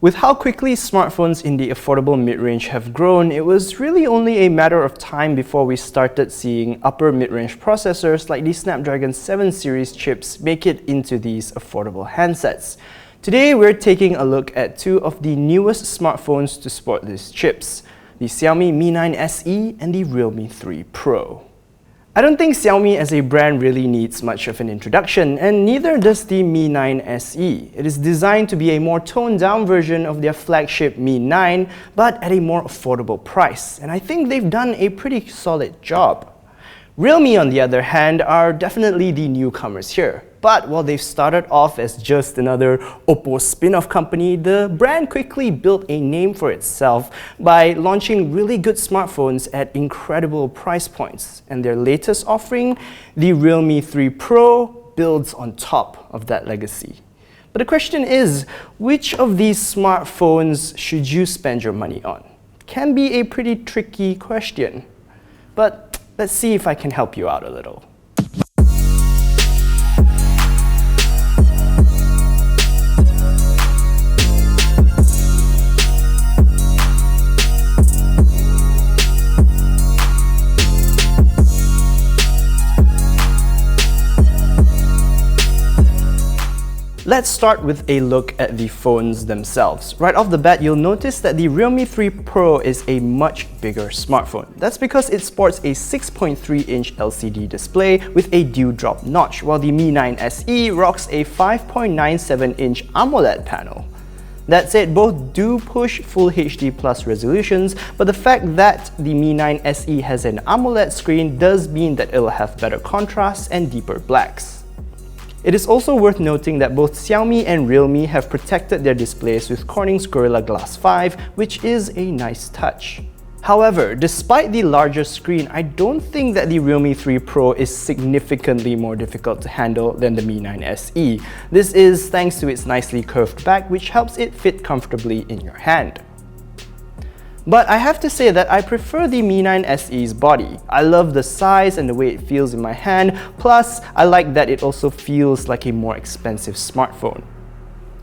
With how quickly smartphones in the affordable mid-range have grown, it was really only a matter of time before we started seeing upper mid-range processors like the Snapdragon 7 series chips make it into these affordable handsets. Today, we're taking a look at two of the newest smartphones to sport these chips, the Xiaomi Mi 9 SE and the Realme 3 Pro. I don't think Xiaomi as a brand really needs much of an introduction, and neither does the Mi 9 SE. It is designed to be a more toned-down version of their flagship Mi 9, but at a more affordable price, and I think they've done a pretty solid job. Realme, on the other hand, are definitely the newcomers here. But while they've started off as just another Oppo spin-off company, the brand quickly built a name for itself by launching really good smartphones at incredible price points. And their latest offering, the Realme 3 Pro, builds on top of that legacy. But the question is, which of these smartphones should you spend your money on? It can be a pretty tricky question. But let's see if I can help you out a little. Let's start with a look at the phones themselves. Right off the bat, you'll notice that the Realme 3 Pro is a much bigger smartphone. That's because it sports a 6.3-inch LCD display with a dewdrop notch, while the Mi 9 SE rocks a 5.97-inch AMOLED panel. That said, both do push Full HD Plus resolutions, but the fact that the Mi 9 SE has an AMOLED screen does mean that it'll have better contrast and deeper blacks. It is also worth noting that both Xiaomi and Realme have protected their displays with Corning's Gorilla Glass 5, which is a nice touch. However, despite the larger screen, I don't think that the Realme 3 Pro is significantly more difficult to handle than the Mi 9 SE. This is thanks to its nicely curved back, which helps it fit comfortably in your hand. But I have to say that I prefer the Mi 9 SE's body. I love the size and the way it feels in my hand, plus I like that it also feels like a more expensive smartphone.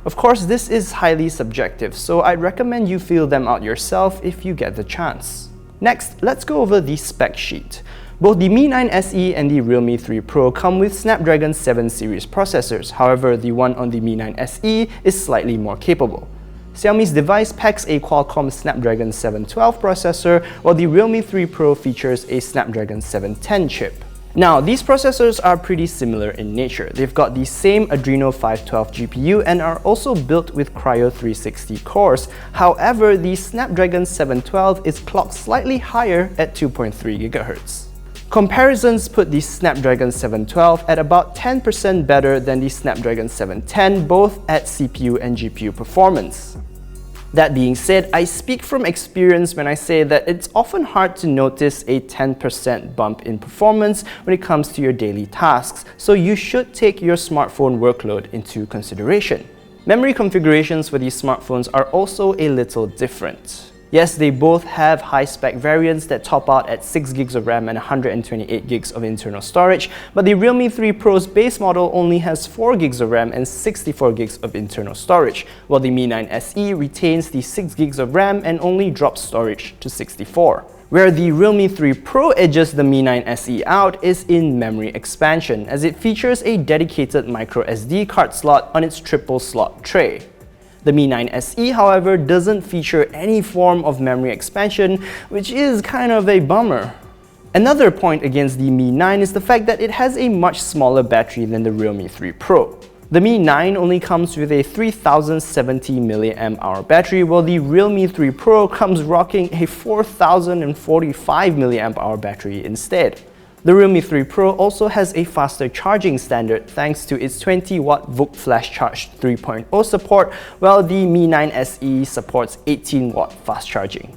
Of course, this is highly subjective, so I'd recommend you feel them out yourself if you get the chance. Next, let's go over the spec sheet. Both the Mi 9 SE and the Realme 3 Pro come with Snapdragon 7 series processors, however, the one on the Mi 9 SE is slightly more capable. Xiaomi's device packs a Qualcomm Snapdragon 712 processor, while the Realme 3 Pro features a Snapdragon 710 chip. Now, these processors are pretty similar in nature. They've got the same Andreno 512 GPU and are also built with Cryo 360 cores. However, the Snapdragon 712 is clocked slightly higher at 2.3 GHz. Comparisons put the Snapdragon 712 at about 10% better than the Snapdragon 710, both at CPU and GPU performance. That being said, I speak from experience when I say that it's often hard to notice a 10% bump in performance when it comes to your daily tasks, so you should take your smartphone workload into consideration. Memory configurations for these smartphones are also a little different. Yes, they both have high-spec variants that top out at 6 GB of RAM and 128 GB of internal storage, but the Realme 3 Pro's base model only has 4 GB of RAM and 64 GB of internal storage, while the Mi 9 SE retains the 6 GB of RAM and only drops storage to 64. Where the Realme 3 Pro edges the Mi 9 SE out is in memory expansion, as it features a dedicated microSD card slot on its triple-slot tray. The Mi 9 SE, however, doesn't feature any form of memory expansion, which is kind of a bummer. Another point against the Mi 9 is the fact that it has a much smaller battery than the Realme 3 Pro. The Mi 9 only comes with a 3070 mAh battery, while the Realme 3 Pro comes rocking a 4045 mAh battery instead. The Realme 3 Pro also has a faster charging standard thanks to its 20-watt VOOC Flash Charge 3.0 support, while the Mi 9 SE supports 18-watt fast charging.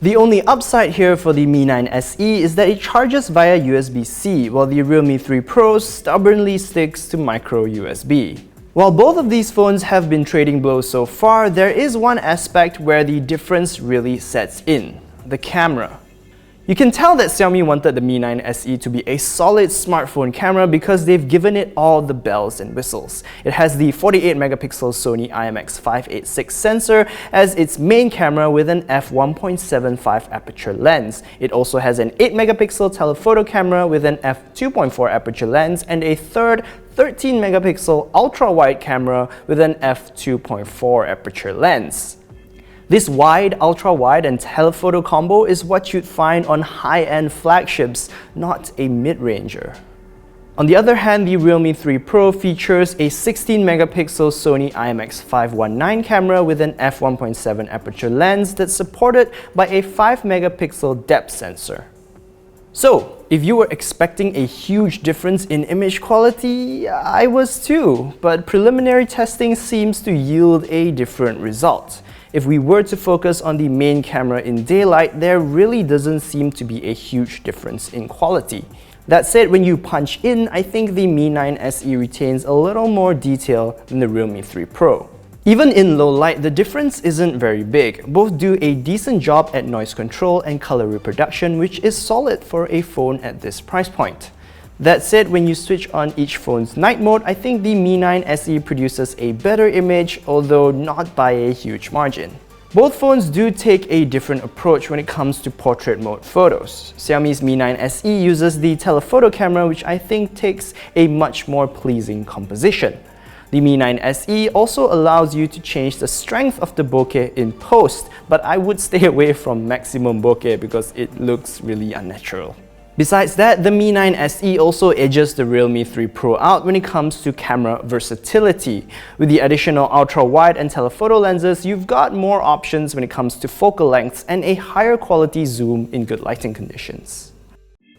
The only upside here for the Mi 9 SE is that it charges via USB-C, while the Realme 3 Pro stubbornly sticks to micro USB. While both of these phones have been trading blows so far, there is one aspect where the difference really sets in: the camera. You can tell that Xiaomi wanted the Mi 9 SE to be a solid smartphone camera because they've given it all the bells and whistles. It has the 48-megapixel Sony IMX586 sensor as its main camera with an f1.75 aperture lens. It also has an 8-megapixel telephoto camera with an f2.4 aperture lens and a third 13-megapixel ultra-wide camera with an f2.4 aperture lens. This wide, ultra-wide and telephoto combo is what you'd find on high-end flagships, not a mid-ranger. On the other hand, the Realme 3 Pro features a 16-megapixel Sony IMX519 camera with an f1.7 aperture lens that's supported by a 5-megapixel depth sensor. So, if you were expecting a huge difference in image quality, I was too, but preliminary testing seems to yield a different result. If we were to focus on the main camera in daylight, there really doesn't seem to be a huge difference in quality. That said, when you punch in, I think the Mi 9 SE retains a little more detail than the Realme 3 Pro. Even in low light, the difference isn't very big. Both do a decent job at noise control and color reproduction, which is solid for a phone at this price point. That said, when you switch on each phone's night mode, I think the Mi 9 SE produces a better image, although not by a huge margin. Both phones do take a different approach when it comes to portrait mode photos. Xiaomi's Mi 9 SE uses the telephoto camera, which I think takes a much more pleasing composition. The Mi 9 SE also allows you to change the strength of the bokeh in post, but I would stay away from maximum bokeh because it looks really unnatural. Besides that, the Mi 9 SE also edges the Realme 3 Pro out when it comes to camera versatility. With the additional ultra-wide and telephoto lenses, you've got more options when it comes to focal lengths and a higher quality zoom in good lighting conditions.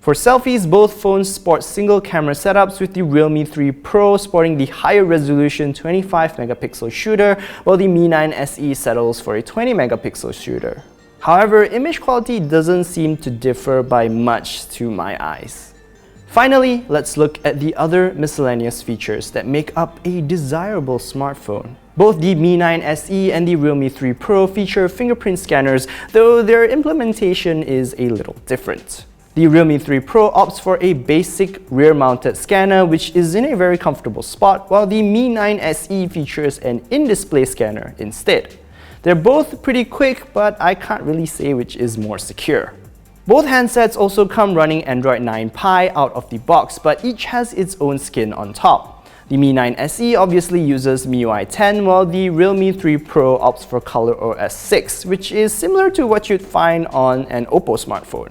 For selfies, both phones sport single camera setups, with the Realme 3 Pro sporting the higher resolution 25-megapixel shooter, while the Mi 9 SE settles for a 20-megapixel shooter. However, image quality doesn't seem to differ by much to my eyes. Finally, let's look at the other miscellaneous features that make up a desirable smartphone. Both the Mi 9 SE and the Realme 3 Pro feature fingerprint scanners, though their implementation is a little different. The Realme 3 Pro opts for a basic rear-mounted scanner, which is in a very comfortable spot, while the Mi 9 SE features an in-display scanner instead. They're both pretty quick, but I can't really say which is more secure. Both handsets also come running Android 9 Pie out of the box, but each has its own skin on top. The Mi 9 SE obviously uses MIUI 10, while the Realme 3 Pro opts for ColorOS 6, which is similar to what you'd find on an Oppo smartphone.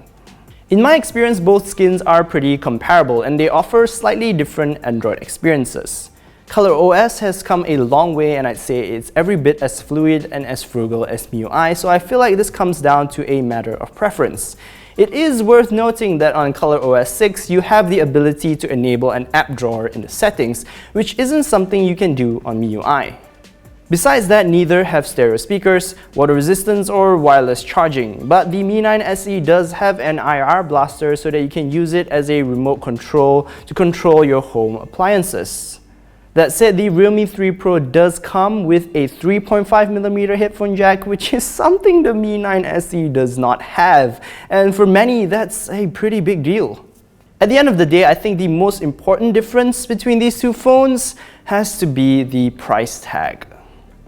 In my experience, both skins are pretty comparable and they offer slightly different Android experiences. ColorOS has come a long way, and I'd say it's every bit as fluid and as frugal as MIUI, so I feel like this comes down to a matter of preference. It is worth noting that on ColorOS 6, you have the ability to enable an app drawer in the settings, which isn't something you can do on MIUI. Besides that, neither have stereo speakers, water resistance, or wireless charging, but the Mi 9 SE does have an IR blaster so that you can use it as a remote control to control your home appliances. That said, the Realme 3 Pro does come with a 3.5mm headphone jack, which is something the Mi 9 SE does not have, and for many, that's a pretty big deal. At the end of the day, I think the most important difference between these two phones has to be the price tag.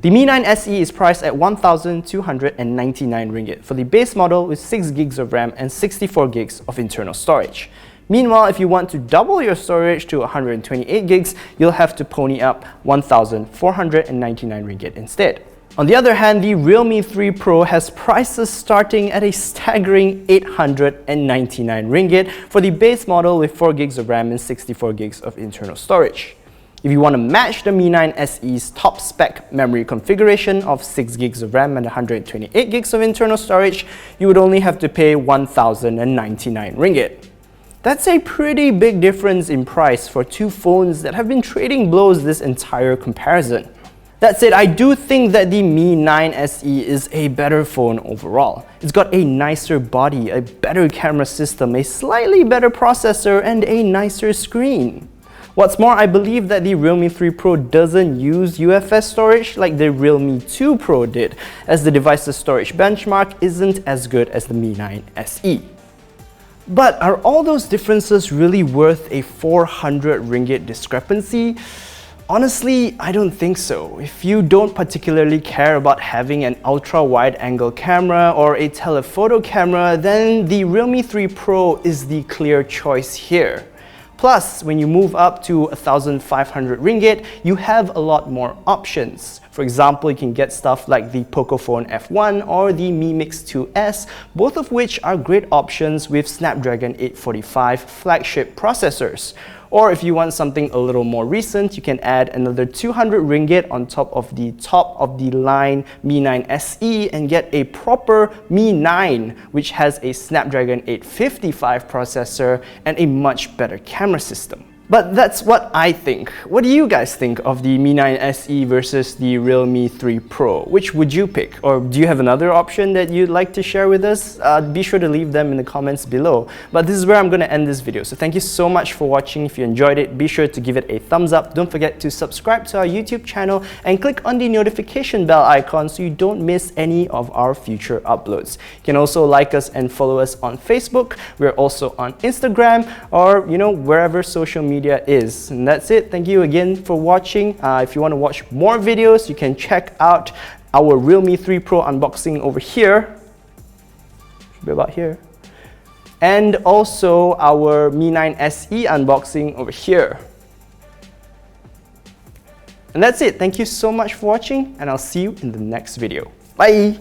The Mi 9 SE is priced at 1,299 ringgit for the base model with 6GB of RAM and 64GB of internal storage. Meanwhile, if you want to double your storage to 128GB, you'll have to pony up 1,499 ringgit instead. On the other hand, the Realme 3 Pro has prices starting at a staggering 899 ringgit for the base model with 4GB of RAM and 64GB of internal storage. If you want to match the Mi 9 SE's top spec memory configuration of 6GB of RAM and 128GB of internal storage, you would only have to pay 1,099 ringgit. That's a pretty big difference in price for two phones that have been trading blows this entire comparison. That said, I do think that the Mi 9 SE is a better phone overall. It's got a nicer body, a better camera system, a slightly better processor, and a nicer screen. What's more, I believe that the Realme 3 Pro doesn't use UFS storage like the Realme 2 Pro did, as the device's storage benchmark isn't as good as the Mi 9 SE. But are all those differences really worth a 400 ringgit discrepancy? Honestly, I don't think so. If you don't particularly care about having an ultra-wide angle camera or a telephoto camera, then the Realme 3 Pro is the clear choice here. Plus, when you move up to 1,500 ringgit, you have a lot more options. For example, you can get stuff like the Pocophone F1 or the Mi Mix 2S, both of which are great options with Snapdragon 845 flagship processors. Or if you want something a little more recent, you can add another 200 ringgit on top of the line Mi 9 SE and get a proper Mi 9, which has a Snapdragon 855 processor and a much better camera system. But that's what I think. What do you guys think of the Mi 9 SE versus the Realme 3 Pro? Which would you pick? Or do you have another option that you'd like to share with us? Be sure to leave them in the comments below. But this is where I'm going to end this video. So thank you so much for watching. If you enjoyed it, be sure to give it a thumbs up. Don't forget to subscribe to our YouTube channel and click on the notification bell icon so you don't miss any of our future uploads. You can also like us and follow us on Facebook. We're also on Instagram or, wherever social media is. And that's it. Thank you again for watching. If you want to watch more videos, you can check out our Realme 3 Pro unboxing over here. Should be about here. And also our Mi 9 SE unboxing over here. And that's it. Thank you so much for watching, and I'll see you in the next video. Bye!